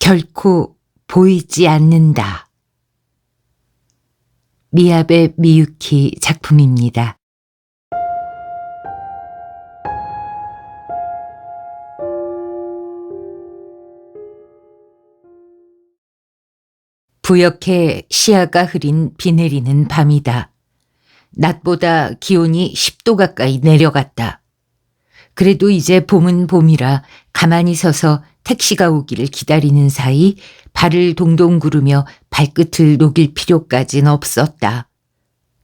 결코 보이지 않는다. 미야베 미유키 작품입니다. 부옇게 시야가 흐린 비 내리는 밤이다. 낮보다 기온이 10도 가까이 내려갔다. 그래도 이제 봄은 봄이라 가만히 서서 택시가 오기를 기다리는 사이 발을 동동 구르며 발끝을 녹일 필요까진 없었다.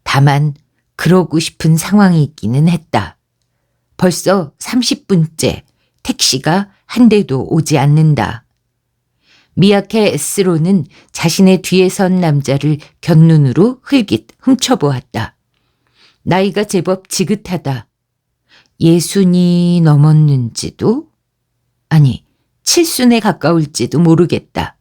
다만 그러고 싶은 상황이 있기는 했다. 벌써 30분째 택시가 한 대도 오지 않는다. 미야케 S로는 자신의 뒤에 선 남자를 곁눈으로 흘깃 훔쳐보았다. 나이가 제법 지긋하다. 60이 넘었는지도? 아니, 70에 가까울지도 모르겠다.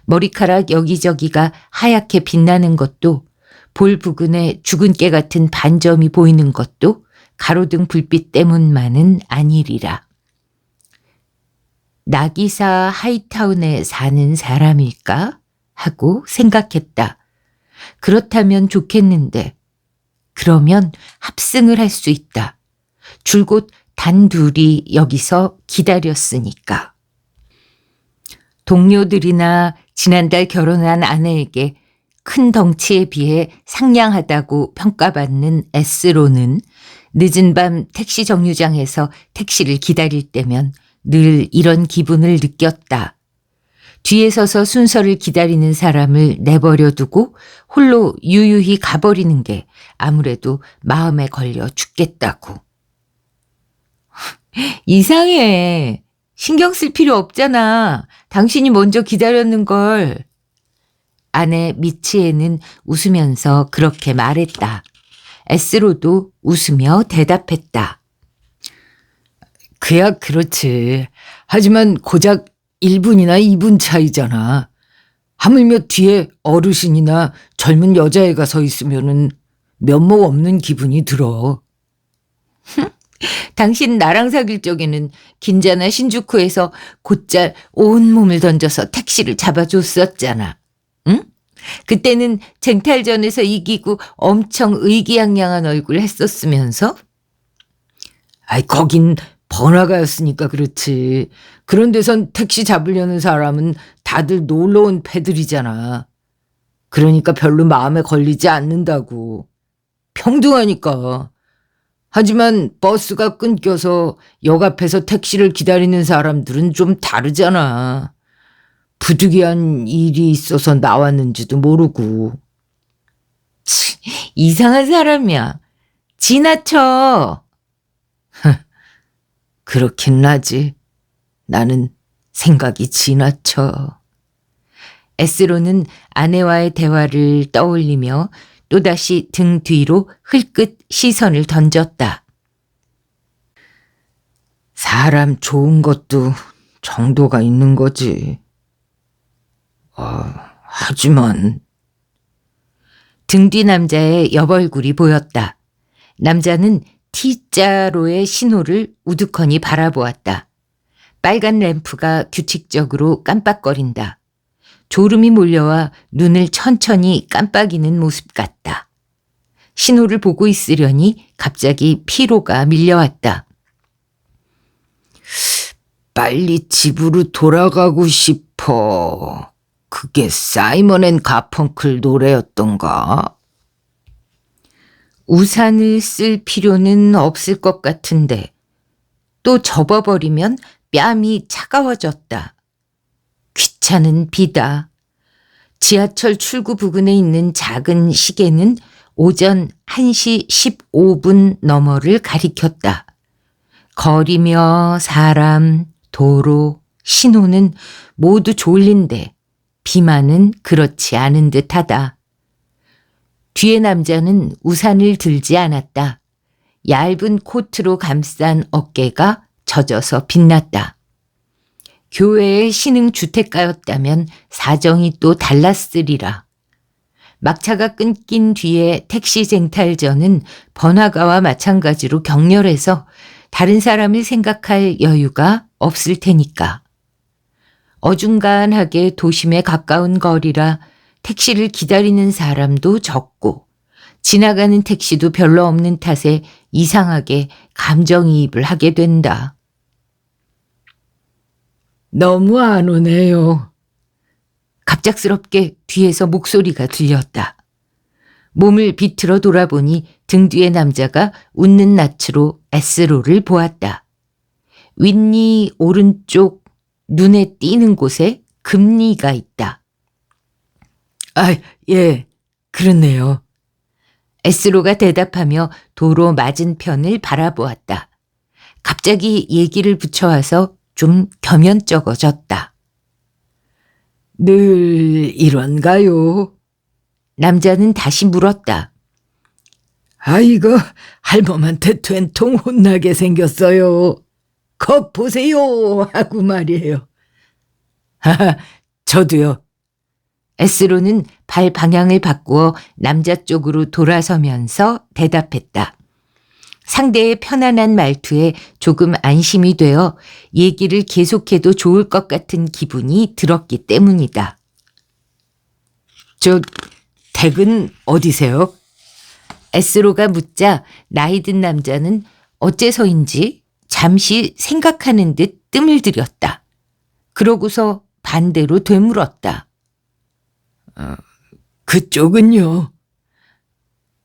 머리카락 여기저기가 하얗게 빛나는 것도, 볼 부근에 죽은 깨 같은 반점이 보이는 것도 가로등 불빛 때문만은 아니리라. 나기사 하이타운에 사는 사람일까? 하고 생각했다. 그렇다면 좋겠는데, 그러면 합승을 할 수 있다. 줄곧 단둘이 여기서 기다렸으니까. 동료들이나 지난달 결혼한 아내에게 큰 덩치에 비해 상냥하다고 평가받는 S로는 늦은 밤 택시 정류장에서 택시를 기다릴 때면 늘 이런 기분을 느꼈다. 뒤에 서서 순서를 기다리는 사람을 내버려 두고 홀로 유유히 가버리는 게 아무래도 마음에 걸려 죽겠다고. 이상해. 신경 쓸 필요 없잖아. 당신이 먼저 기다렸는걸. 아내 미치에는 웃으면서 그렇게 말했다. S로도 웃으며 대답했다. 그야 그렇지. 하지만 고작 1분이나 2분 차이잖아. 하물며 뒤에 어르신이나 젊은 여자애가 서 있으면은 면목 없는 기분이 들어. 당신 나랑 사귈 적에는 긴자나 신주쿠에서 곧잘 온몸을 던져서 택시를 잡아줬었잖아. 응? 그때는 쟁탈전에서 이기고 엄청 의기양양한 얼굴 했었으면서? 아이, 거긴 번화가였으니까 그렇지. 그런 데선 택시 잡으려는 사람은 다들 놀러 온 패들이잖아. 그러니까 별로 마음에 걸리지 않는다고. 평등하니까. 하지만 버스가 끊겨서 역 앞에서 택시를 기다리는 사람들은 좀 다르잖아. 부득이한 일이 있어서 나왔는지도 모르고. 이상한 사람이야. 지나쳐. 그렇긴 하지. 나는 생각이 지나쳐. S로는 아내와의 대화를 떠올리며 또다시 등 뒤로 흘끗 시선을 던졌다. 사람 좋은 것도 정도가 있는 거지. 하지만 등 뒤 남자의 옆얼굴이 보였다. 남자는 T자로의 신호를 우두커니 바라보았다. 빨간 램프가 규칙적으로 깜빡거린다. 졸음이 몰려와 눈을 천천히 깜빡이는 모습 같다. 신호를 보고 있으려니 갑자기 피로가 밀려왔다. 빨리 집으로 돌아가고 싶어. 그게 사이먼 앤 가펑클 노래였던가? 우산을 쓸 필요는 없을 것 같은데 또 접어버리면 뺨이 차가워졌다. 귀찮은 비다. 지하철 출구 부근에 있는 작은 시계는 오전 1시 15분 너머를 가리켰다. 거리며 사람, 도로, 신호는 모두 졸린데 비만은 그렇지 않은 듯하다. 뒤에 남자는 우산을 들지 않았다. 얇은 코트로 감싼 어깨가 젖어서 빛났다. 교회의 신흥주택가였다면 사정이 또 달랐으리라. 막차가 끊긴 뒤에 택시 쟁탈전은 번화가와 마찬가지로 격렬해서 다른 사람을 생각할 여유가 없을 테니까. 어중간하게 도심에 가까운 거리라 택시를 기다리는 사람도 적고 지나가는 택시도 별로 없는 탓에 이상하게 감정이입을 하게 된다. 너무 안 오네요. 갑작스럽게 뒤에서 목소리가 들렸다. 몸을 비틀어 돌아보니 등 뒤의 남자가 웃는 낯으로 S로를 보았다. 윗니 오른쪽 눈에 띄는 곳에 금니가 있다. 아, 예, 그렇네요. S로가 대답하며 도로 맞은편을 바라보았다. 갑자기 얘기를 붙여와서 좀 겸연쩍어졌다. 늘 이런가요? 남자는 다시 물었다. 아이고, 할멈한테 된통 혼나게 생겼어요. 겁 보세요 하고 말이에요. 하하, 저도요. S로는 발 방향을 바꾸어 남자 쪽으로 돌아서면서 대답했다. 상대의 편안한 말투에 조금 안심이 되어 얘기를 계속해도 좋을 것 같은 기분이 들었기 때문이다. 저 댁은 어디세요? S로가 묻자 나이 든 남자는 어째서인지 잠시 생각하는 듯 뜸을 들였다. 그러고서 반대로 되물었다. 그쪽은요?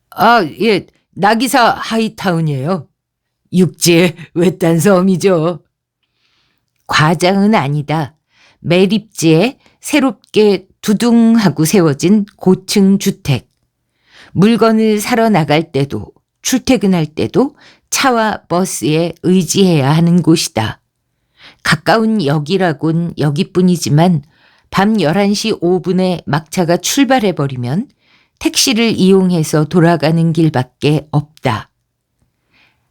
아, 예, 나기사 하이타운이에요. 육지의 외딴 섬이죠. 과장은 아니다. 매립지에 새롭게 두둥하고 세워진 고층 주택. 물건을 사러 나갈 때도 출퇴근할 때도 차와 버스에 의지해야 하는 곳이다. 가까운 역이라곤 여기뿐이지만 밤 11시 5분에 막차가 출발해버리면 택시를 이용해서 돌아가는 길밖에 없다.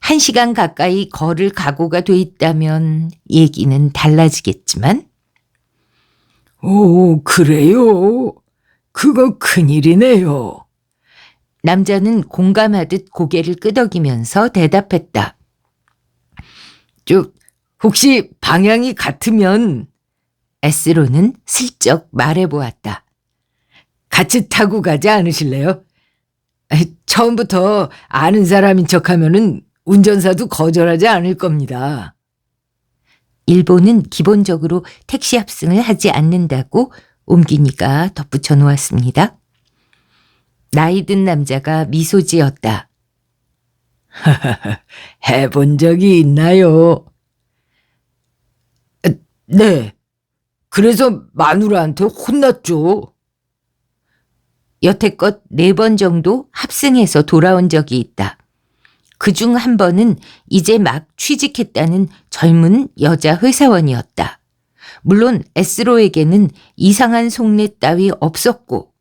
1시간 가까이 걸을 각오가 돼 있다면 얘기는 달라지겠지만. 오, 그래요? 그거 큰일이네요. 남자는 공감하듯 고개를 끄덕이면서 대답했다. 혹시 방향이 같으면 S로는 슬쩍 말해보았다. 같이 타고 가지 않으실래요? 처음부터 아는 사람인 척하면은 운전사도 거절하지 않을 겁니다. 일본은 기본적으로 택시 합승을 하지 않는다고 옮기니까 덧붙여 놓았습니다. 나이 든 남자가 미소 지었다. 해본 적이 있나요? 네. 그래서 마누라한테 혼났죠. 여태껏 4번 정도 합승해서 돌아온 적이 있다. 그중 한 번은 이제 막 취직했다는 젊은 여자 회사원이었다. 물론 S로에게는 이상한 속내 따위 없었고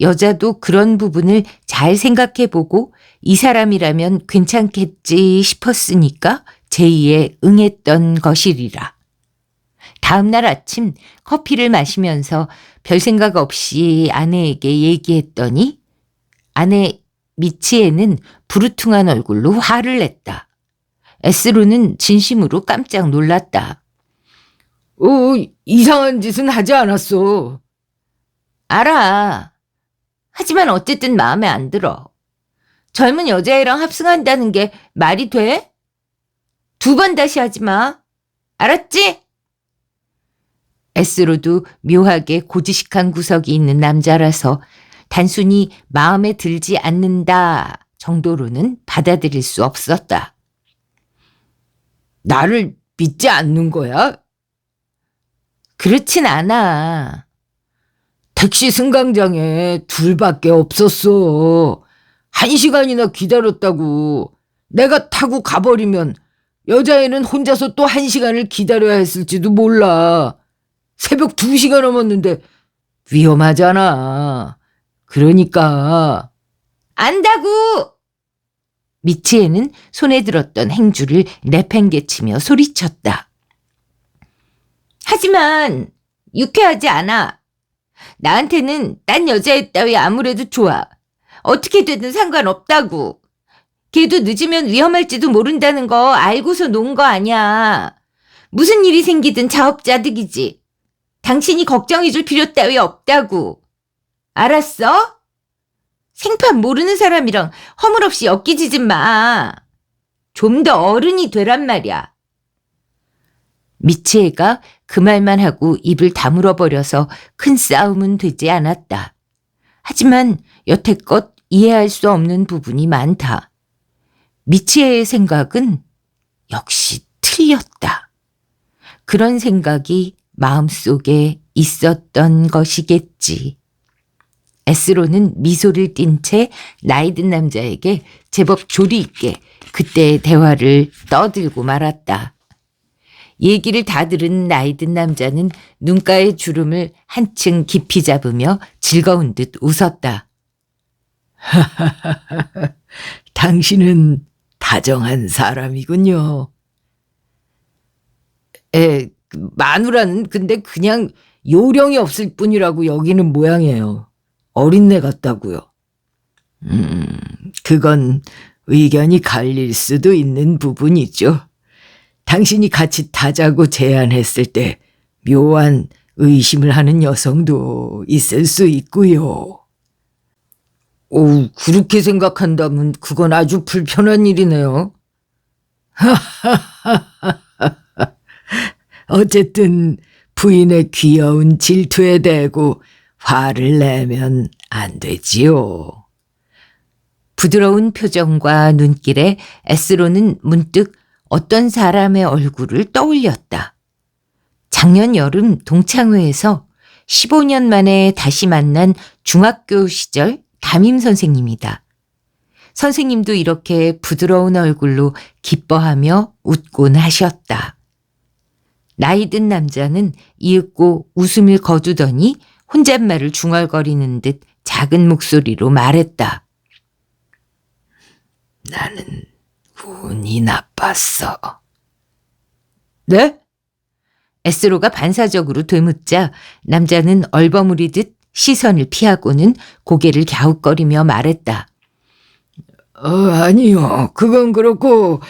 여자도 그런 부분을 잘 생각해보고 이 사람이라면 괜찮겠지 싶었으니까 제의에 응했던 것이리라. 다음날 아침 커피를 마시면서 별 생각 없이 아내에게 얘기했더니 아내 미치에는 부르퉁한 얼굴로 화를 냈다. S로는 진심으로 깜짝 놀랐다. 이상한 짓은 하지 않았어. 알아. 하지만 어쨌든 마음에 안 들어. 젊은 여자애랑 합승한다는 게 말이 돼? 2번 다시 하지 마. 알았지? S로도 묘하게 고지식한 구석이 있는 남자라서 단순히 마음에 들지 않는다 정도로는 받아들일 수 없었다. 나를 믿지 않는 거야? 그렇진 않아. 택시 승강장에 둘밖에 없었어. 1시간이나 기다렸다고. 내가 타고 가버리면 여자애는 혼자서 또 1시간을 기다려야 했을지도 몰라. 새벽 2시가 넘었는데 위험하잖아. 그러니까. 안다고! 미치에는 손에 들었던 행주를 내팽개치며 소리쳤다. 하지만 유쾌하지 않아. 나한테는 딴 여자애 따위 아무래도 좋아. 어떻게 되든 상관없다고. 걔도 늦으면 위험할지도 모른다는 거 알고서 놓은 거 아니야. 무슨 일이 생기든 자업자득이지. 당신이 걱정해줄 필요 따위 없다고. 알았어? 생판 모르는 사람이랑 허물없이 엮이지 마. 좀 더 어른이 되란 말이야. 미치애가 그 말만 하고 입을 다물어 버려서 큰 싸움은 되지 않았다. 하지만 여태껏 이해할 수 없는 부분이 많다. 미치애의 생각은 역시 틀렸다. 그런 생각이 마음속에 있었던 것이겠지. 에스로는 미소를 띤 채 나이 든 남자에게 제법 조리 있게 그때의 대화를 떠들고 말았다. 얘기를 다 들은 나이 든 남자는 눈가의 주름을 한층 깊이 잡으며 즐거운 듯 웃었다. 당신은 다정한 사람이군요. 마누라는 근데 그냥 요령이 없을 뿐이라고 여기는 모양이에요. 어린애 같다고요. 그건 의견이 갈릴 수도 있는 부분이죠. 당신이 같이 타자고 제안했을 때 묘한 의심을 하는 여성도 있을 수 있고요. 그렇게 생각한다면 그건 아주 불편한 일이네요. 어쨌든 부인의 귀여운 질투에 대고 화를 내면 안 되지요. 부드러운 표정과 눈길에 에스로는 문득 어떤 사람의 얼굴을 떠올렸다. 작년 여름 동창회에서 15년 만에 다시 만난 중학교 시절 담임 선생님이다. 선생님도 이렇게 부드러운 얼굴로 기뻐하며 웃곤 하셨다. 나이 든 남자는 이윽고 웃음을 거두더니 혼잣말을 중얼거리는 듯 작은 목소리로 말했다. 나는 운이 나빴어. 네? 에스로가 반사적으로 되묻자 남자는 얼버무리듯 시선을 피하고는 고개를 갸웃거리며 말했다. 아니요. 그건 그렇고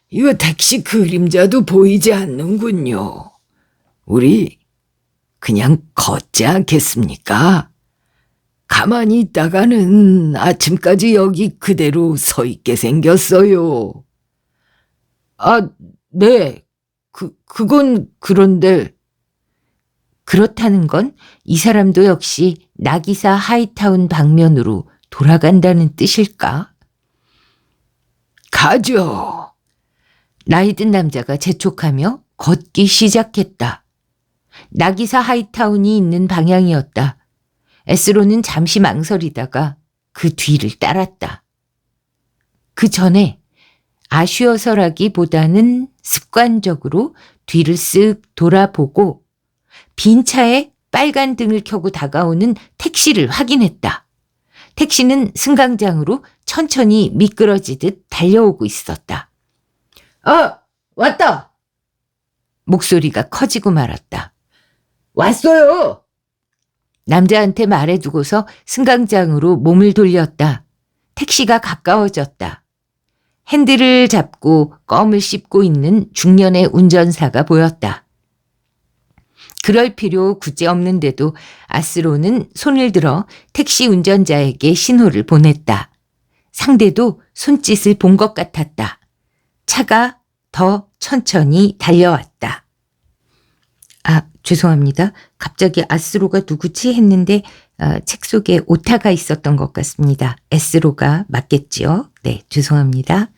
이거 택시 그림자도 보이지 않는군요. 우리 그냥 걷지 않겠습니까? 가만히 있다가는 아침까지 여기 그대로 서 있게 생겼어요. 네. 그건 그런데. 그렇다는 건 이 사람도 역시 나기사 하이타운 방면으로 돌아간다는 뜻일까? 가죠. 나이 든 남자가 재촉하며 걷기 시작했다. 나기사 하이타운이 있는 방향이었다. 에스로는 잠시 망설이다가 그 뒤를 따랐다. 그 전에 아쉬워서라기보다는 습관적으로 뒤를 쓱 돌아보고 빈 차에 빨간 등을 켜고 다가오는 택시를 확인했다. 택시는 승강장으로 천천히 미끄러지듯 달려오고 있었다. 왔다. 목소리가 커지고 말았다. 왔어요. 남자한테 말해두고서 승강장으로 몸을 돌렸다. 택시가 가까워졌다. 핸들을 잡고 껌을 씹고 있는 중년의 운전사가 보였다. 그럴 필요 굳이 없는데도 아스로는 손을 들어 택시 운전자에게 신호를 보냈다. 상대도 손짓을 본 것 같았다. 차가 더 천천히 달려왔다. 죄송합니다. 갑자기 아스로가 누구지 했는데 책 속에 오타가 있었던 것 같습니다. 에스로가 맞겠지요? 네, 죄송합니다.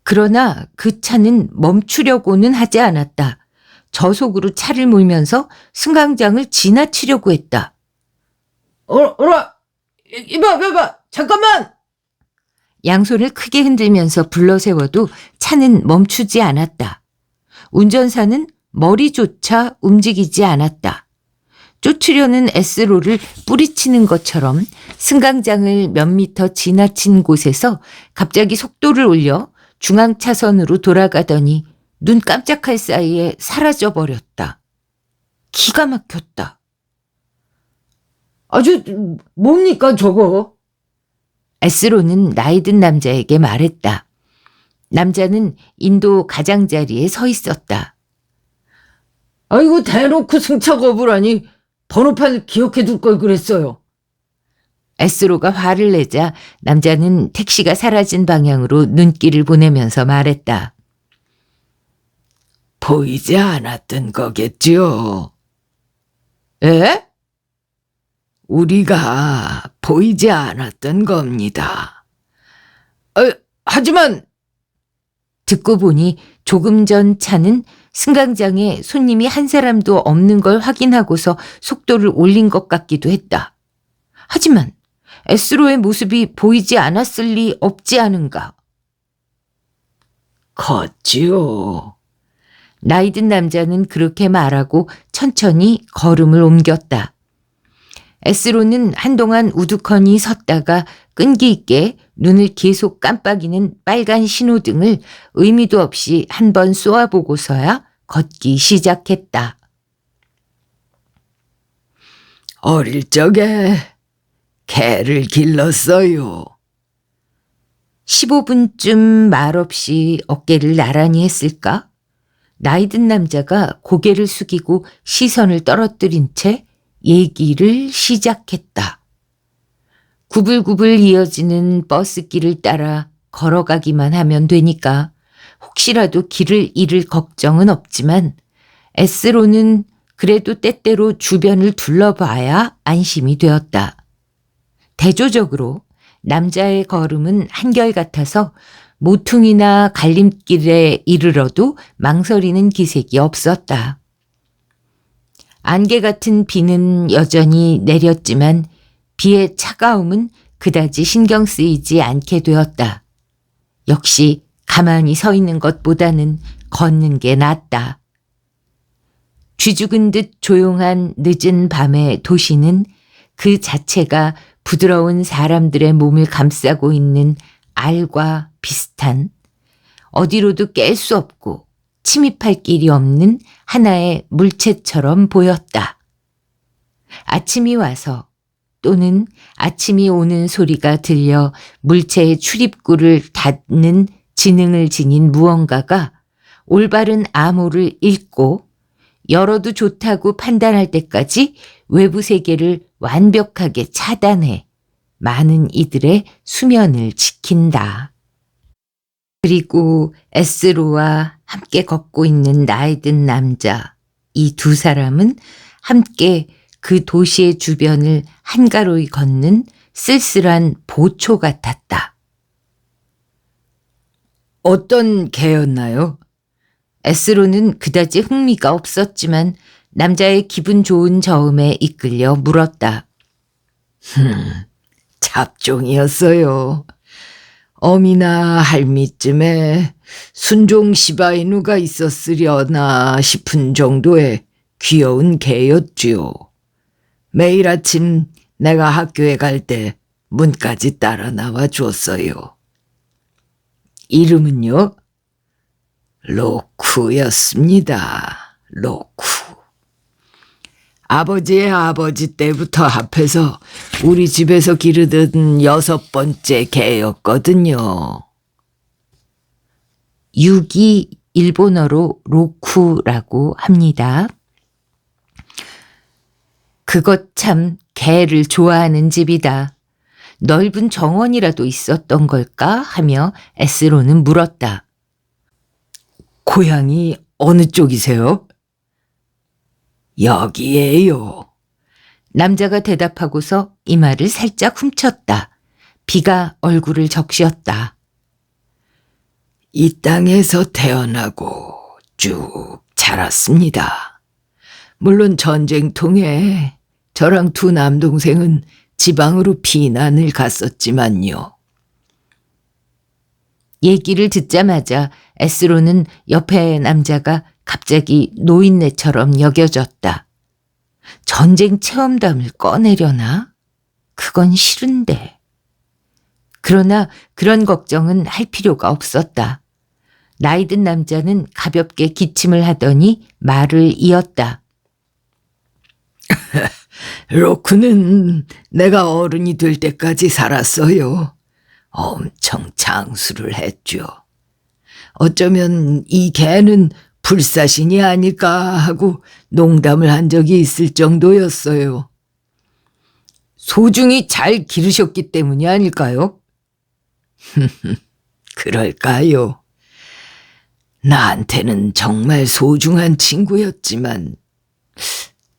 그러나 그 차는 멈추려고는 하지 않았다. 저속으로 차를 몰면서 승강장을 지나치려고 했다. 이봐, 잠깐만! 양손을 크게 흔들면서 불러세워도 차는 멈추지 않았다. 운전사는 머리조차 움직이지 않았다. 쫓으려는 에스로를 뿌리치는 것처럼 승강장을 몇 미터 지나친 곳에서 갑자기 속도를 올려 중앙차선으로 돌아가더니 눈 깜짝할 사이에 사라져버렸다. 기가 막혔다. 뭡니까 저거? 에스로는 나이 든 남자에게 말했다. 남자는 인도 가장자리에 서 있었다. 아이고, 대놓고 승차 거부라니. 번호판 기억해 둘 걸 그랬어요. 에스로가 화를 내자 남자는 택시가 사라진 방향으로 눈길을 보내면서 말했다. 보이지 않았던 거겠지요. 에? 우리가 보이지 않았던 겁니다. 하지만 듣고 보니 조금 전 차는 승강장에 손님이 한 사람도 없는 걸 확인하고서 속도를 올린 것 같기도 했다. 하지만 에스로의 모습이 보이지 않았을 리 없지 않은가. 걷지요. 나이 든 남자는 그렇게 말하고 천천히 걸음을 옮겼다. 에스로는 한동안 우두커니 섰다가 끈기 있게 눈을 계속 깜빡이는 빨간 신호등을 의미도 없이 한 번 쏘아보고서야 걷기 시작했다. 어릴 적에 개를 길렀어요. 15분쯤 말없이 어깨를 나란히 했을까? 나이 든 남자가 고개를 숙이고 시선을 떨어뜨린 채 얘기를 시작했다. 구불구불 이어지는 버스길을 따라 걸어가기만 하면 되니까 혹시라도 길을 잃을 걱정은 없지만 에스로는 그래도 때때로 주변을 둘러봐야 안심이 되었다. 대조적으로 남자의 걸음은 한결같아서 모퉁이나 갈림길에 이르러도 망설이는 기색이 없었다. 안개 같은 비는 여전히 내렸지만 비의 차가움은 그다지 신경 쓰이지 않게 되었다. 역시 가만히 서 있는 것보다는 걷는 게 낫다. 쥐죽은 듯 조용한 늦은 밤의 도시는 그 자체가 부드러운 사람들의 몸을 감싸고 있는 알과 비슷한 어디로도 깰 수 없고 침입할 길이 없는 하나의 물체처럼 보였다. 아침이 와서 또는 아침이 오는 소리가 들려 물체의 출입구를 닫는 지능을 지닌 무언가가 올바른 암호를 읽고 열어도 좋다고 판단할 때까지 외부 세계를 완벽하게 차단해 많은 이들의 수면을 지킨다. 그리고 에스로와 함께 걷고 있는 나이 든 남자, 이 두 사람은 함께 그 도시의 주변을 한가로이 걷는 쓸쓸한 보초 같았다. 어떤 개였나요? 에스로는 그다지 흥미가 없었지만 남자의 기분 좋은 저음에 이끌려 물었다. 잡종이었어요. 어미나 할미쯤에 순종 시바이누가 있었으려나 싶은 정도의 귀여운 개였지요. 매일 아침 내가 학교에 갈 때 문까지 따라 나와 줬어요. 이름은요? 로쿠였습니다. 로쿠. 아버지의 아버지 때부터 합해서 우리 집에서 기르던 6번째 개였거든요. 육이 일본어로 로쿠라고 합니다. 그것 참 개를 좋아하는 집이다. 넓은 정원이라도 있었던 걸까 하며 에스로는 물었다. 고향이 어느 쪽이세요? 여기에요. 남자가 대답하고서 이마를 살짝 훔쳤다. 비가 얼굴을 적시었다. 이 땅에서 태어나고 쭉 자랐습니다. 물론 전쟁통에 저랑 두 남동생은 지방으로 피난을 갔었지만요. 얘기를 듣자마자 에스로는 옆에 남자가 갑자기 노인네처럼 여겨졌다. 전쟁 체험담을 꺼내려나? 그건 싫은데. 그러나 그런 걱정은 할 필요가 없었다. 나이 든 남자는 가볍게 기침을 하더니 말을 이었다. 로크는 내가 어른이 될 때까지 살았어요. 엄청 장수를 했죠. 어쩌면 이 개는 불사신이 아닐까 하고 농담을 한 적이 있을 정도였어요. 소중히 잘 기르셨기 때문이 아닐까요? 그럴까요? 나한테는 정말 소중한 친구였지만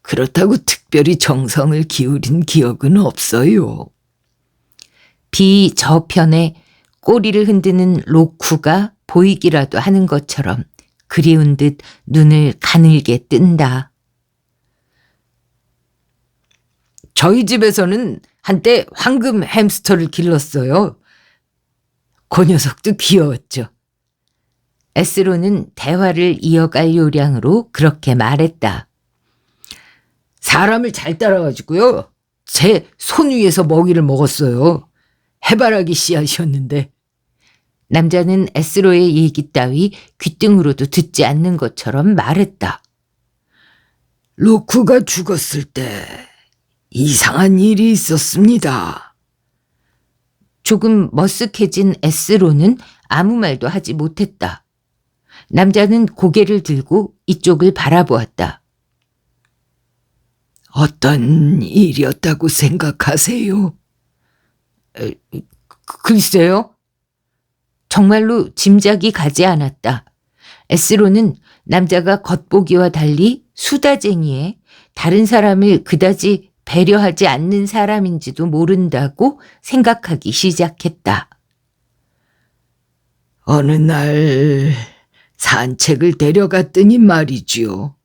그렇다고 특별히 정성을 기울인 기억은 없어요. 비 저편에 꼬리를 흔드는 로쿠가 보이기라도 하는 것처럼 그리운 듯 눈을 가늘게 뜬다. 저희 집에서는 한때 황금 햄스터를 길렀어요. 그 녀석도 귀여웠죠. 에스로는 대화를 이어갈 요량으로 그렇게 말했다. 사람을 잘 따라가지고요. 제 손 위에서 먹이를 먹었어요. 해바라기 씨앗이었는데. 남자는 에스로의 얘기 따위 귓등으로도 듣지 않는 것처럼 말했다. 로쿠가 죽었을 때 이상한 일이 있었습니다. 조금 머쓱해진 에스로는 아무 말도 하지 못했다. 남자는 고개를 들고 이쪽을 바라보았다. 어떤 일이었다고 생각하세요? 글쎄요. 정말로 짐작이 가지 않았다. 에스로는 남자가 겉보기와 달리 수다쟁이에 다른 사람을 그다지 배려하지 않는 사람인지도 모른다고 생각하기 시작했다. 어느 날 산책을 데려갔더니 말이지요.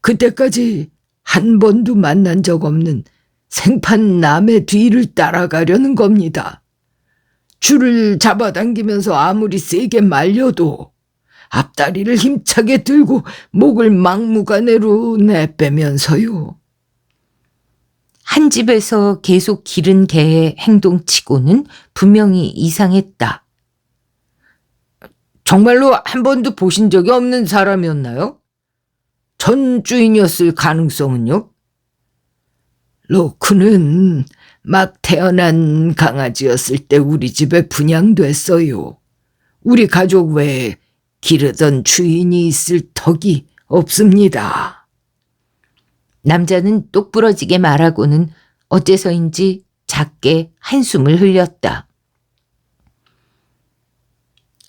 그때까지 한 번도 만난 적 없는 생판 남의 뒤를 따라가려는 겁니다. 줄을 잡아당기면서 아무리 세게 말려도 앞다리를 힘차게 들고 목을 막무가내로 내빼면서요. 한 집에서 계속 기른 개의 행동치고는 분명히 이상했다. 정말로 한 번도 보신 적이 없는 사람이었나요? 전 주인이었을 가능성은요? 로쿠는 막 태어난 강아지였을 때 우리 집에 분양됐어요. 우리 가족 외에 기르던 주인이 있을 턱이 없습니다. 남자는 똑부러지게 말하고는 어째서인지 작게 한숨을 흘렸다.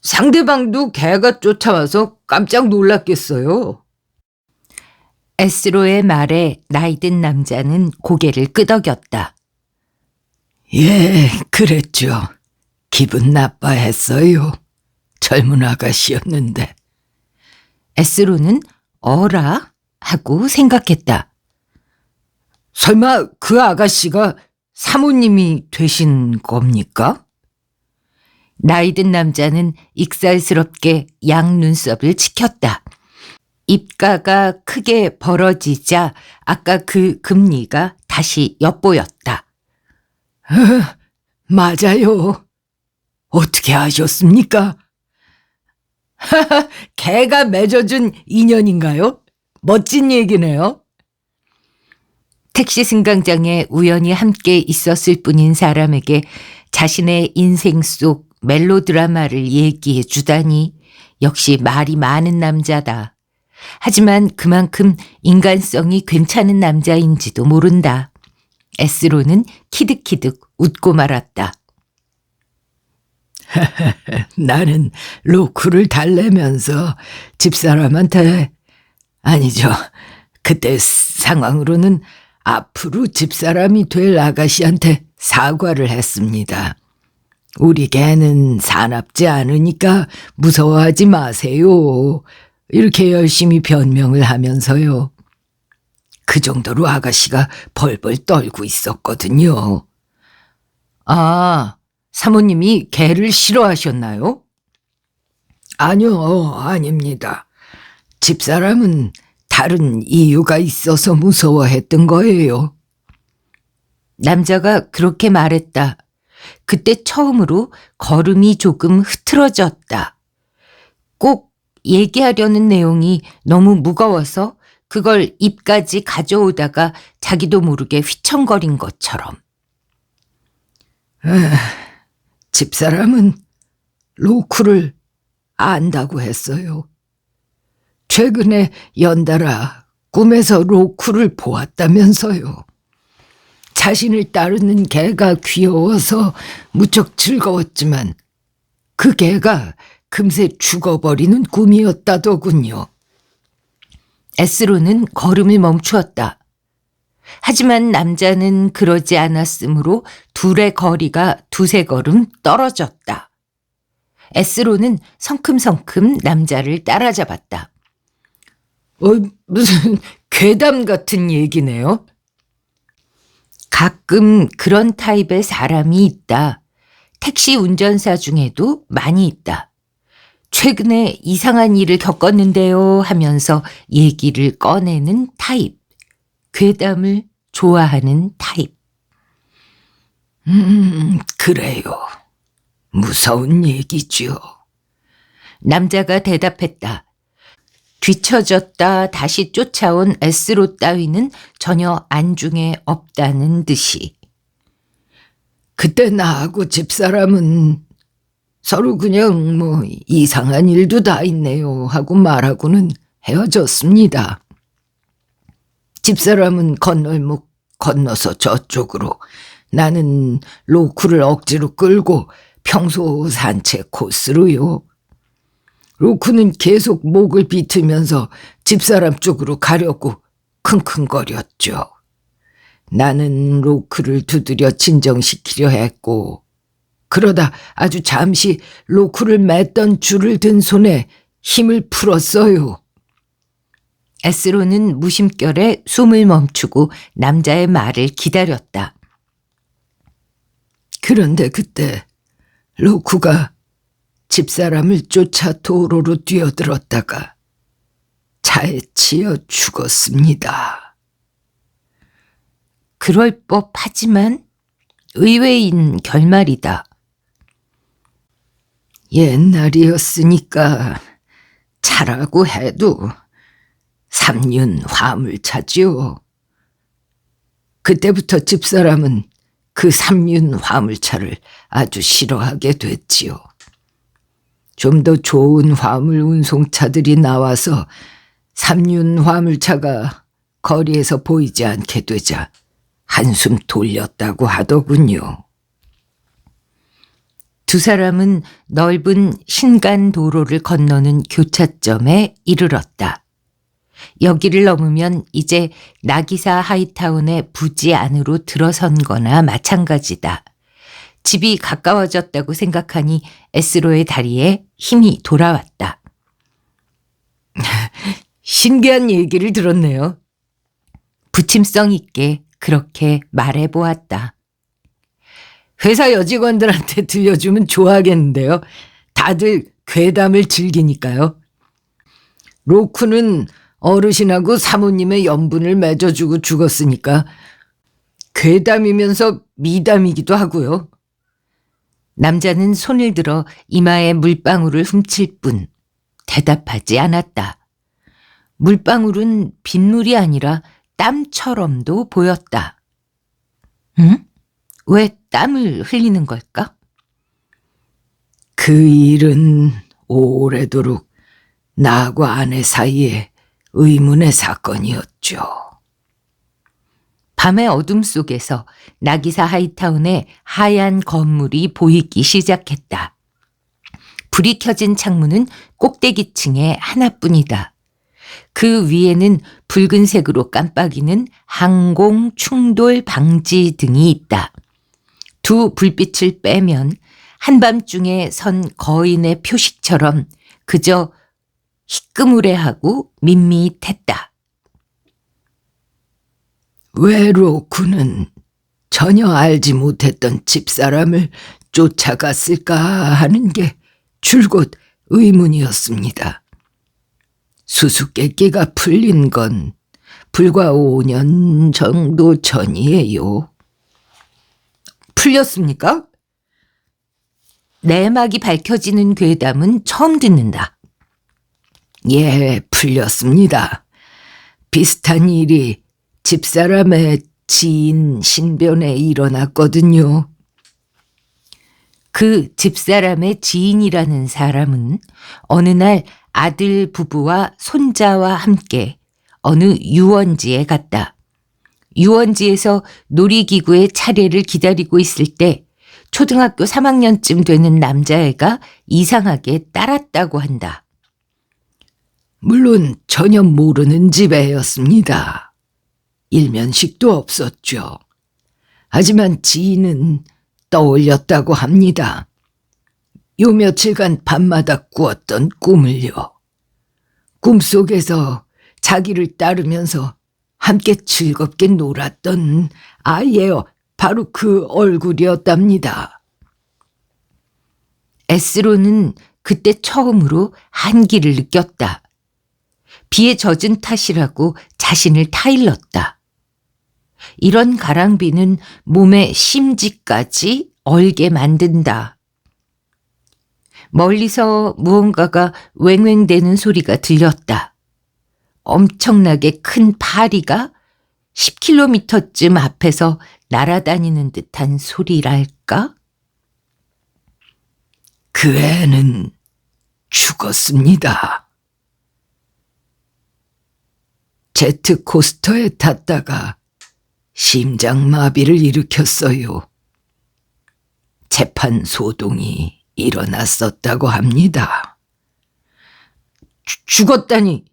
상대방도 개가 쫓아와서 깜짝 놀랐겠어요. 에스로의 말에 나이든 남자는 고개를 끄덕였다. 예, 그랬죠. 기분 나빠했어요. 젊은 아가씨였는데. 에스로는 어라? 하고 생각했다. 설마 그 아가씨가 사모님이 되신 겁니까? 나이든 남자는 익살스럽게 양 눈썹을 치켰다. 입가가 크게 벌어지자 아까 그 금리가 다시 엿보였다. 맞아요. 어떻게 아셨습니까? 개가 맺어준 인연인가요? 멋진 얘기네요. 택시 승강장에 우연히 함께 있었을 뿐인 사람에게 자신의 인생 속 멜로드라마를 얘기해 주다니 역시 말이 많은 남자다. 하지만 그만큼 인간성이 괜찮은 남자인지도 모른다. 에스로는 키득키득 웃고 말았다. 나는 로쿠를 달래면서 집사람한테, 아니죠, 그때 상황으로는 앞으로 집사람이 될 아가씨한테 사과를 했습니다. 우리 개는 사납지 않으니까 무서워하지 마세요. 이렇게 열심히 변명을 하면서요. 그 정도로 아가씨가 벌벌 떨고 있었거든요. 아, 사모님이 개를 싫어하셨나요? 아니요, 아닙니다. 집사람은 다른 이유가 있어서 무서워했던 거예요. 남자가 그렇게 말했다. 그때 처음으로 걸음이 조금 흐트러졌다. 꼭 얘기하려는 내용이 너무 무거워서 그걸 입까지 가져오다가 자기도 모르게 휘청거린 것처럼. 집사람은 로쿠를 안다고 했어요. 최근에 연달아 꿈에서 로쿠를 보았다면서요. 자신을 따르는 개가 귀여워서 무척 즐거웠지만 그 개가 금세 죽어버리는 꿈이었다더군요. 에스로는 걸음을 멈추었다. 하지만 남자는 그러지 않았으므로 둘의 거리가 두세 걸음 떨어졌다. 에스로는 성큼성큼 남자를 따라잡았다. 무슨 괴담 같은 얘기네요. 가끔 그런 타입의 사람이 있다. 택시 운전사 중에도 많이 있다. 최근에 이상한 일을 겪었는데요 하면서 얘기를 꺼내는 타입. 괴담을 좋아하는 타입. 그래요. 무서운 얘기지요. 남자가 대답했다. 뒤처졌다 다시 쫓아온 에스로 따위는 전혀 안중에 없다는 듯이. 그때 나하고 집사람은 서로 그냥 이상한 일도 다 있네요 하고 말하고는 헤어졌습니다. 집사람은 건널목 건너서 저쪽으로, 나는 로쿠를 억지로 끌고 평소 산책 코스로요. 로쿠는 계속 목을 비틀면서 집사람 쪽으로 가려고 킁킁거렸죠. 나는 로쿠를 두드려 진정시키려 했고, 그러다 아주 잠시 로쿠를 맸던 줄을 든 손에 힘을 풀었어요. 에스로는 무심결에 숨을 멈추고 남자의 말을 기다렸다. 그런데 그때 로쿠가 집사람을 쫓아 도로로 뛰어들었다가 차에 치여 죽었습니다. 그럴 법하지만 의외인 결말이다. 옛날이었으니까 차라고 해도 삼륜 화물차지요. 그때부터 집사람은 그 삼륜 화물차를 아주 싫어하게 됐지요. 좀 더 좋은 화물 운송차들이 나와서 삼륜 화물차가 거리에서 보이지 않게 되자 한숨 돌렸다고 하더군요. 두 사람은 넓은 신간 도로를 건너는 교차점에 이르렀다. 여기를 넘으면 이제 나기사 하이타운의 부지 안으로 들어선 거나 마찬가지다. 집이 가까워졌다고 생각하니 에스로의 다리에 힘이 돌아왔다. 신기한 얘기를 들었네요. 부침성 있게 그렇게 말해보았다. 회사 여직원들한테 들려주면 좋아하겠는데요. 다들 괴담을 즐기니까요. 로쿠는 어르신하고 사모님의 연분을 맺어주고 죽었으니까 괴담이면서 미담이기도 하고요. 남자는 손을 들어 이마에 물방울을 훔칠 뿐 대답하지 않았다. 물방울은 빗물이 아니라 땀처럼도 보였다. 응? 왜 땀을 흘리는 걸까? 그 일은 오래도록 나하고 아내 사이에 의문의 사건이었죠. 밤의 어둠 속에서 나기사 하이타운의 하얀 건물이 보이기 시작했다. 불이 켜진 창문은 꼭대기층에 하나뿐이다. 그 위에는 붉은색으로 깜빡이는 항공 충돌 방지 등이 있다. 두 불빛을 빼면 한밤중에 선 거인의 표식처럼 그저 희끄무레하고 밋밋했다. 왜 로쿠는 전혀 알지 못했던 집사람을 쫓아갔을까 하는 게 줄곧 의문이었습니다. 수수께끼가 풀린 건 불과 5년 정도 전이에요. 풀렸습니까? 내막이 밝혀지는 괴담은 처음 듣는다. 예, 풀렸습니다. 비슷한 일이 집사람의 지인 신변에 일어났거든요. 그 집사람의 지인이라는 사람은 어느 날 아들 부부와 손자와 함께 어느 유원지에 갔다. 유원지에서 놀이기구의 차례를 기다리고 있을 때 초등학교 3학년쯤 되는 남자애가 이상하게 따랐다고 한다. 물론 전혀 모르는 집애였습니다. 일면식도 없었죠. 하지만 지인은 떠올렸다고 합니다. 요 며칠간 밤마다 꾸었던 꿈을요. 꿈속에서 자기를 따르면서 함께 즐겁게 놀았던 아이예요. 바로 그 얼굴이었답니다. S로는 그때 처음으로 한기를 느꼈다. 비에 젖은 탓이라고 자신을 타일렀다. 이런 가랑비는 몸의 심지까지 얼게 만든다. 멀리서 무언가가 왱왱대는 소리가 들렸다. 엄청나게 큰 파리가 10km쯤 앞에서 날아다니는 듯한 소리랄까? 그 애는 죽었습니다. 제트 코스터에 탔다가 심장마비를 일으켰어요. 재판 소동이 일어났었다고 합니다. 죽었다니.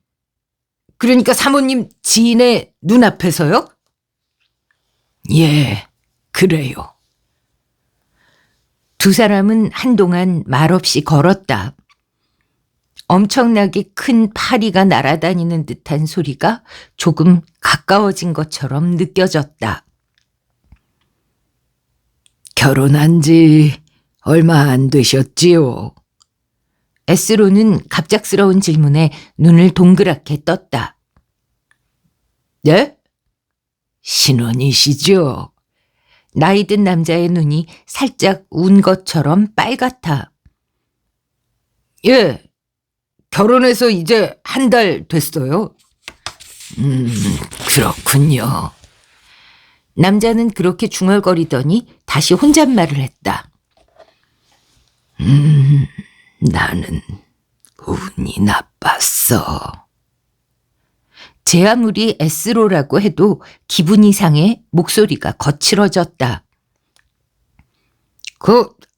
그러니까 사모님 지인의 눈앞에서요? 예, 그래요. 두 사람은 한동안 말없이 걸었다. 엄청나게 큰 파리가 날아다니는 듯한 소리가 조금 가까워진 것처럼 느껴졌다. 결혼한 지 얼마 안 되셨지요? S로는 갑작스러운 질문에 눈을 동그랗게 떴다. 네? 신혼이시죠? 나이든 남자의 눈이 살짝 운 것처럼 빨갛다. 예, 결혼해서 이제 한 달 됐어요. 그렇군요. 남자는 그렇게 중얼거리더니 다시 혼잣말을 했다. 나는 운이 나빴어. 제 아무리 S로라고 해도 기분이 상해 목소리가 거칠어졌다.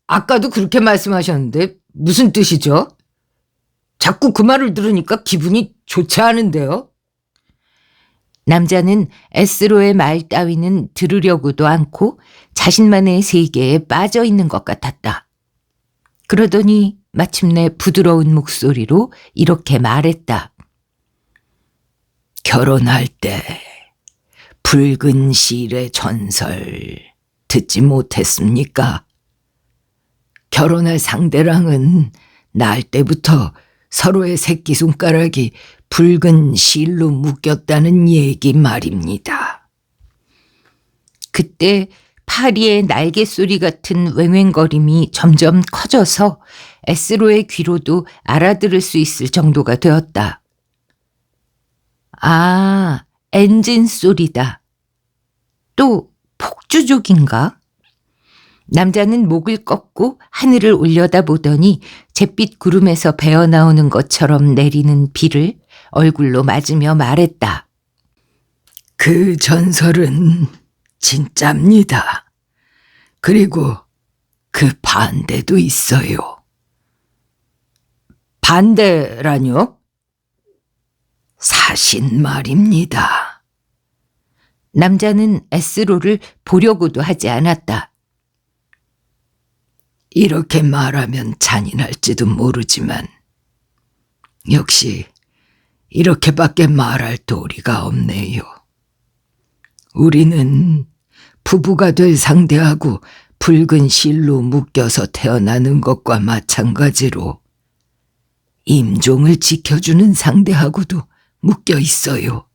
아까도 그렇게 말씀하셨는데 무슨 뜻이죠? 자꾸 그 말을 들으니까 기분이 좋지 않은데요? 남자는 S로의 말 따위는 들으려고도 않고 자신만의 세계에 빠져 있는 것 같았다. 그러더니 마침내 부드러운 목소리로 이렇게 말했다. 결혼할 때 붉은 실의 전설 듣지 못했습니까? 결혼할 상대랑은 날 때부터 서로의 새끼손가락이 붉은 실로 묶였다는 얘기 말입니다. 그때 파리의 날개 소리 같은 왱왱거림이 점점 커져서 S로의 귀로도 알아들을 수 있을 정도가 되었다. 아, 엔진 소리다. 또 폭주족인가? 남자는 목을 꺾고 하늘을 올려다보더니 잿빛 구름에서 배어나오는 것처럼 내리는 비를 얼굴로 맞으며 말했다. 그 전설은 진짜입니다. 그리고 그 반대도 있어요. 반대라뇨? 사신 말입니다. 남자는 S로를 보려고도 하지 않았다. 이렇게 말하면 잔인할지도 모르지만 역시 이렇게밖에 말할 도리가 없네요. 우리는 부부가 될 상대하고 붉은 실로 묶여서 태어나는 것과 마찬가지로 임종을 지켜주는 상대하고도 묶여 있어요.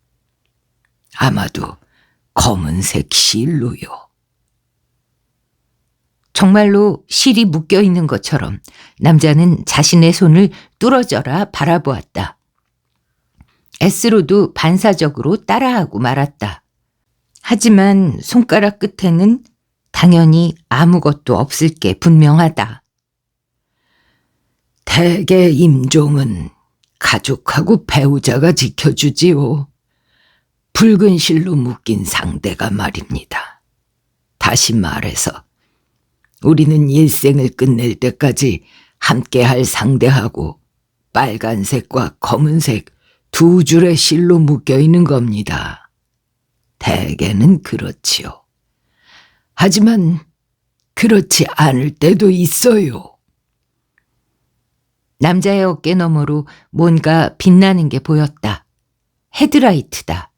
아마도 검은색 실로요. 정말로 실이 묶여 있는 것처럼 남자는 자신의 손을 뚫어져라 바라보았다. S로도 반사적으로 따라하고 말았다. 하지만 손가락 끝에는 당연히 아무것도 없을 게 분명하다. 대개 임종은 가족하고 배우자가 지켜주지요. 붉은 실로 묶인 상대가 말입니다. 다시 말해서 우리는 일생을 끝낼 때까지 함께할 상대하고 빨간색과 검은색 두 줄의 실로 묶여 있는 겁니다. 대개는 그렇지요. 하지만 그렇지 않을 때도 있어요. 남자의 어깨 너머로 뭔가 빛나는 게 보였다. 헤드라이트다.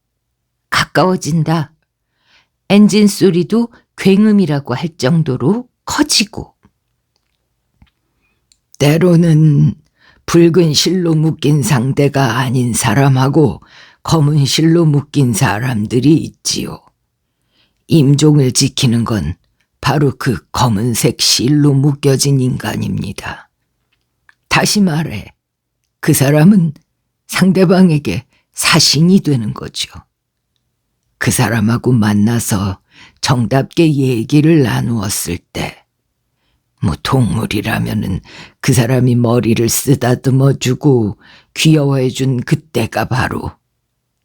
가까워진다. 엔진 소리도 굉음이라고 할 정도로 커지고. 때로는 붉은 실로 묶인 상대가 아닌 사람하고 검은 실로 묶인 사람들이 있지요. 임종을 지키는 건 바로 그 검은색 실로 묶여진 인간입니다. 다시 말해, 그 사람은 상대방에게 사신이 되는 거죠. 그 사람하고 만나서 정답게 얘기를 나누었을 때, 동물이라면은 그 사람이 머리를 쓰다듬어주고 귀여워해준 그때가 바로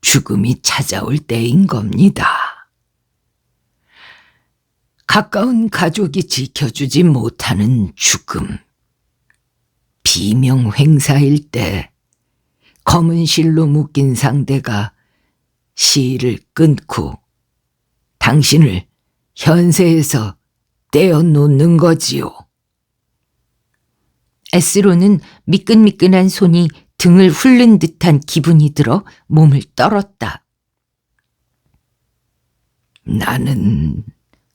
죽음이 찾아올 때인 겁니다. 가까운 가족이 지켜주지 못하는 죽음. 비명횡사일 때 검은 실로 묶인 상대가 실을 끊고 당신을 현세에서 떼어놓는 거지요. S로는 미끈미끈한 손이 등을 훑는 듯한 기분이 들어 몸을 떨었다. 나는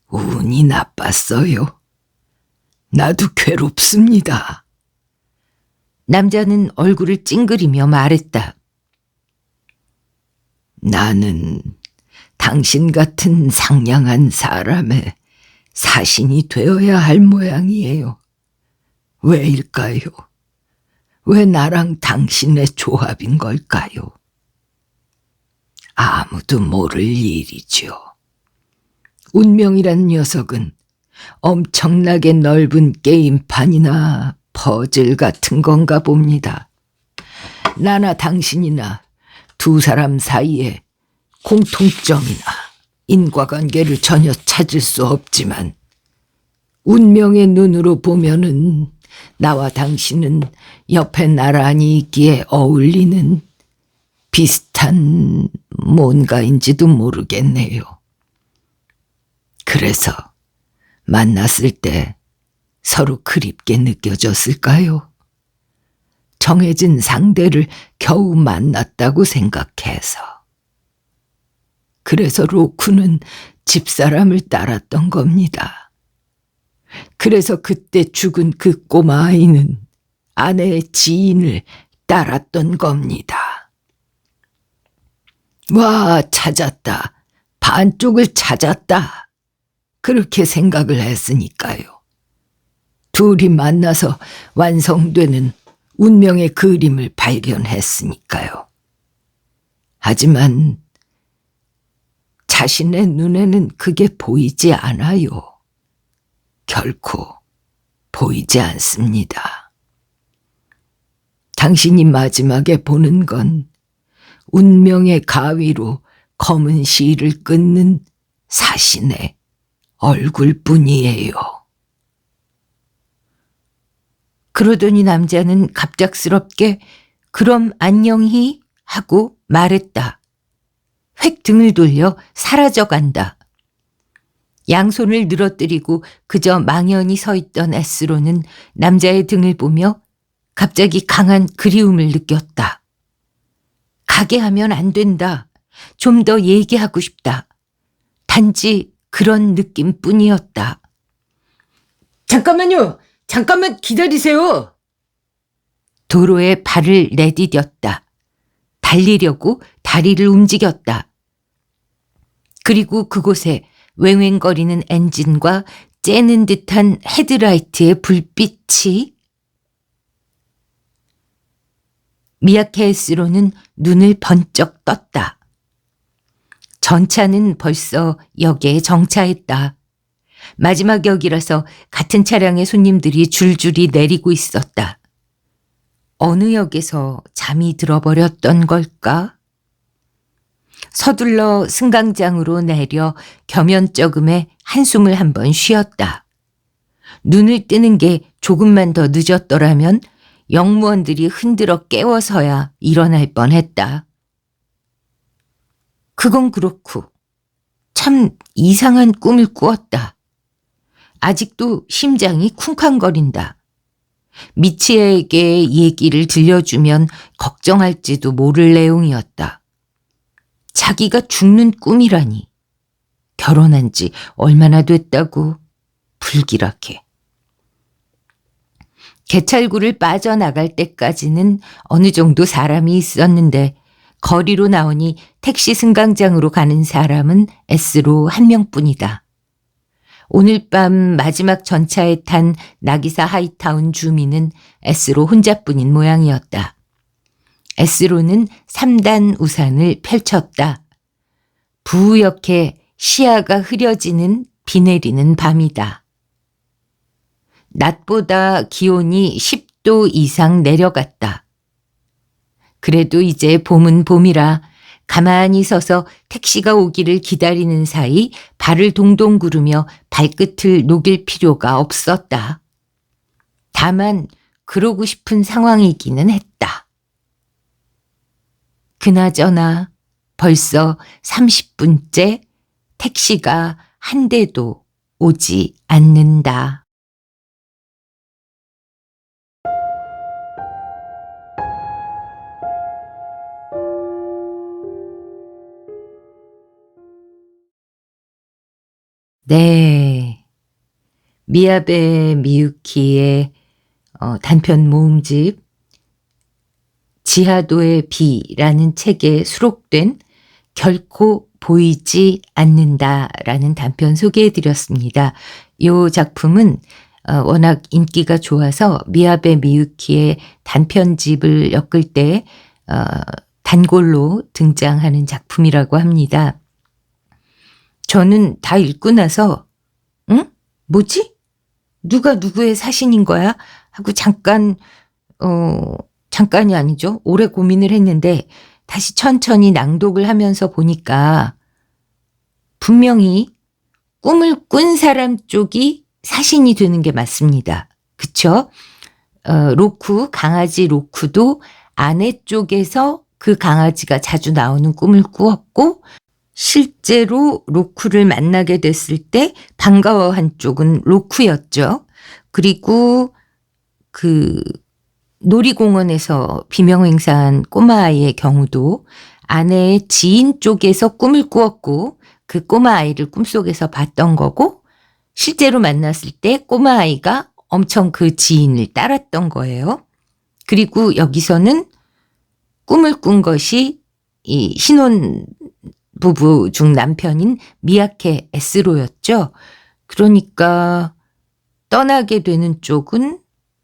운이 나빴어요. 나도 괴롭습니다. 남자는 얼굴을 찡그리며 말했다. 나는 당신 같은 상냥한 사람의 사신이 되어야 할 모양이에요. 왜일까요? 왜 나랑 당신의 조합인 걸까요? 아무도 모를 일이죠. 운명이란 녀석은 엄청나게 넓은 게임판이나 퍼즐 같은 건가 봅니다. 나나 당신이나 두 사람 사이에 공통점이나 인과관계를 전혀 찾을 수 없지만 운명의 눈으로 보면은 나와 당신은 옆에 나란히 있기에 어울리는 비슷한 뭔가인지도 모르겠네요. 그래서 만났을 때 서로 그립게 느껴졌을까요? 정해진 상대를 겨우 만났다고 생각해서. 그래서 로쿠는 집사람을 따랐던 겁니다. 그래서 그때 죽은 그 꼬마 아이는 아내의 지인을 따랐던 겁니다. 와, 찾았다. 반쪽을 찾았다. 그렇게 생각을 했으니까요. 둘이 만나서 완성되는 운명의 그림을 발견했으니까요. 하지만 자신의 눈에는 그게 보이지 않아요. 결코 보이지 않습니다. 당신이 마지막에 보는 건 운명의 가위로 검은 실을 끊는 사신의 얼굴뿐이에요. 그러더니 남자는 갑작스럽게 그럼 안녕히 하고 말했다. 획 등을 돌려 사라져간다. 양손을 늘어뜨리고 그저 망연히 서 있던 S로는 남자의 등을 보며 갑자기 강한 그리움을 느꼈다. 가게 하면 안 된다. 좀 더 얘기하고 싶다. 단지 그런 느낌뿐이었다. 잠깐만요. 잠깐만 기다리세요. 도로에 발을 내디뎠다. 달리려고 다리를 움직였다. 그리고 그곳에 왱왱거리는 엔진과 째는 듯한 헤드라이트의 불빛이 미야케스로는 눈을 번쩍 떴다. 전차는 벌써 역에 정차했다. 마지막 역이라서 같은 차량의 손님들이 줄줄이 내리고 있었다. 어느 역에서 잠이 들어버렸던 걸까? 서둘러 승강장으로 내려 겸연쩍음에 한숨을 한번 쉬었다. 눈을 뜨는 게 조금만 더 늦었더라면 영무원들이 흔들어 깨워서야 일어날 뻔했다. 그건 그렇고 참 이상한 꿈을 꾸었다. 아직도 심장이 쿵쾅거린다. 미치에게 얘기를 들려주면 걱정할지도 모를 내용이었다. 자기가 죽는 꿈이라니. 결혼한 지 얼마나 됐다고. 불길하게. 개찰구를 빠져나갈 때까지는 어느 정도 사람이 있었는데 거리로 나오니 택시 승강장으로 가는 사람은 S로 한 명뿐이다. 오늘 밤 마지막 전차에 탄 나기사 하이타운 주민은 S로 혼자뿐인 모양이었다. S로는 3단 우산을 펼쳤다. 부옇게 시야가 흐려지는 비 내리는 밤이다. 낮보다 기온이 10도 이상 내려갔다. 그래도 이제 봄은 봄이라 가만히 서서 택시가 오기를 기다리는 사이 발을 동동 구르며 발끝을 녹일 필요가 없었다. 다만 그러고 싶은 상황이기는 했다. 그나저나 벌써 30분째 택시가 한 대도 오지 않는다. 네. 미야베 미유키의 단편 모음집 지하도의 비라는 책에 수록된 결코 보이지 않는다라는 단편 소개해드렸습니다. 이 작품은 워낙 인기가 좋아서 미야베 미유키의 단편집을 엮을 때 단골로 등장하는 작품이라고 합니다. 저는 다 읽고 나서 응? 뭐지? 누가 누구의 사신인 거야? 하고 잠깐이 아니죠. 오래 고민을 했는데 다시 천천히 낭독을 하면서 보니까 분명히 꿈을 꾼 사람 쪽이 사신이 되는 게 맞습니다. 그쵸? 로쿠, 강아지 로쿠도 아내 쪽에서 그 강아지가 자주 나오는 꿈을 꾸었고 실제로 로쿠를 만나게 됐을 때 반가워한 쪽은 로쿠였죠. 그리고 그 놀이공원에서 비명행사한 꼬마아이의 경우도 아내의 지인 쪽에서 꿈을 꾸었고 그 꼬마아이를 꿈속에서 봤던 거고 실제로 만났을 때 꼬마아이가 엄청 그 지인을 따랐던 거예요. 그리고 여기서는 꿈을 꾼 것이 이 신혼 부부 중 남편인 미야케 S로였죠. 그러니까 떠나게 되는 쪽은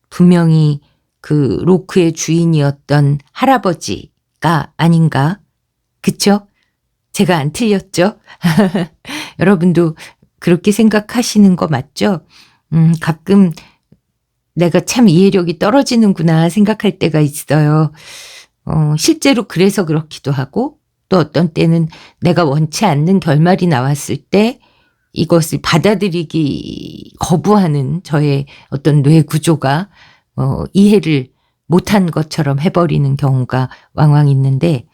분명히 그 로크의 주인이었던 할아버지가 아닌가. 그쵸? 제가 안 틀렸죠? 여러분도 그렇게 생각하시는 거 맞죠? 가끔 내가 참 이해력이 떨어지는구나 생각할 때가 있어요. 실제로 그래서 그렇기도 하고 또 어떤 때는 내가 원치 않는 결말이 나왔을 때 이것을 받아들이기 거부하는 저의 어떤 뇌 구조가 이해를 못한 것처럼 해버리는 경우가 왕왕 있는데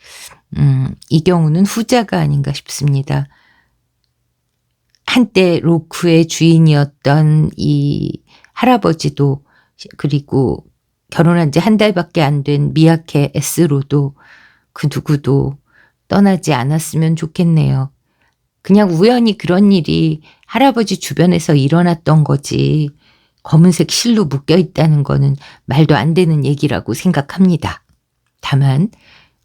이 경우는 후자가 아닌가 싶습니다. 한때 로쿠의 주인이었던 이 할아버지도 그리고 결혼한 지 한 달밖에 안 된 미야케 S로도 그 누구도 떠나지 않았으면 좋겠네요. 그냥 우연히 그런 일이 할아버지 주변에서 일어났던 거지 검은색 실로 묶여 있다는 거는 말도 안 되는 얘기라고 생각합니다. 다만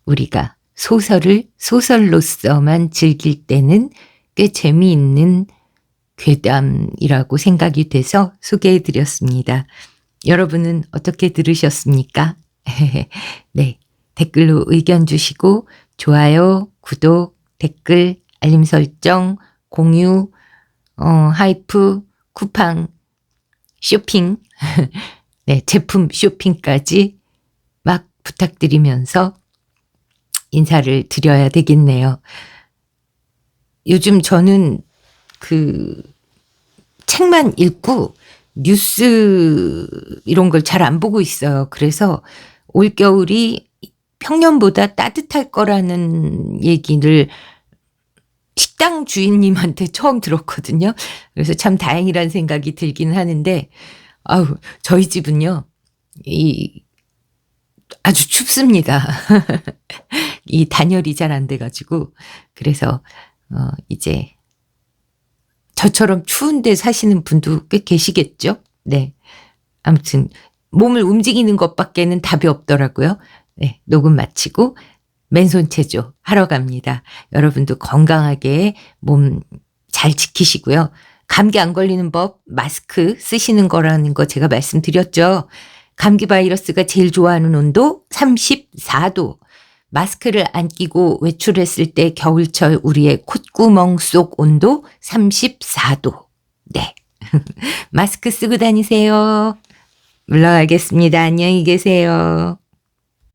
우리가 소설을 소설로서만 즐길 때는 꽤 재미있는 괴담이라고 생각이 돼서 소개해드렸습니다. 여러분은 어떻게 들으셨습니까? 네, 댓글로 의견 주시고 좋아요, 구독, 댓글, 알림 설정, 공유, 하이프, 쿠팡, 쇼핑, 네, 제품 쇼핑까지 막 부탁드리면서 인사를 드려야 되겠네요. 요즘 저는 책만 읽고 뉴스 이런 걸 잘 안 보고 있어요. 그래서 올겨울이 평년보다 따뜻할 거라는 얘기를 식당 주인님한테 처음 들었거든요. 그래서 참 다행이라는 생각이 들긴 하는데, 저희 집은요, 아주 춥습니다. 이 단열이 잘 안 돼가지고. 그래서, 이제, 저처럼 추운데 사시는 분도 꽤 계시겠죠? 네. 아무튼, 몸을 움직이는 것밖에는 답이 없더라고요. 네. 녹음 마치고, 맨손 체조 하러 갑니다. 여러분도 건강하게 몸 잘 지키시고요. 감기 안 걸리는 법, 마스크 쓰시는 거라는 거 제가 말씀드렸죠. 감기 바이러스가 제일 좋아하는 온도 34도. 마스크를 안 끼고 외출했을 때 겨울철 우리의 콧구멍 속 온도 34도. 네. 마스크 쓰고 다니세요. 물러가겠습니다. 안녕히 계세요.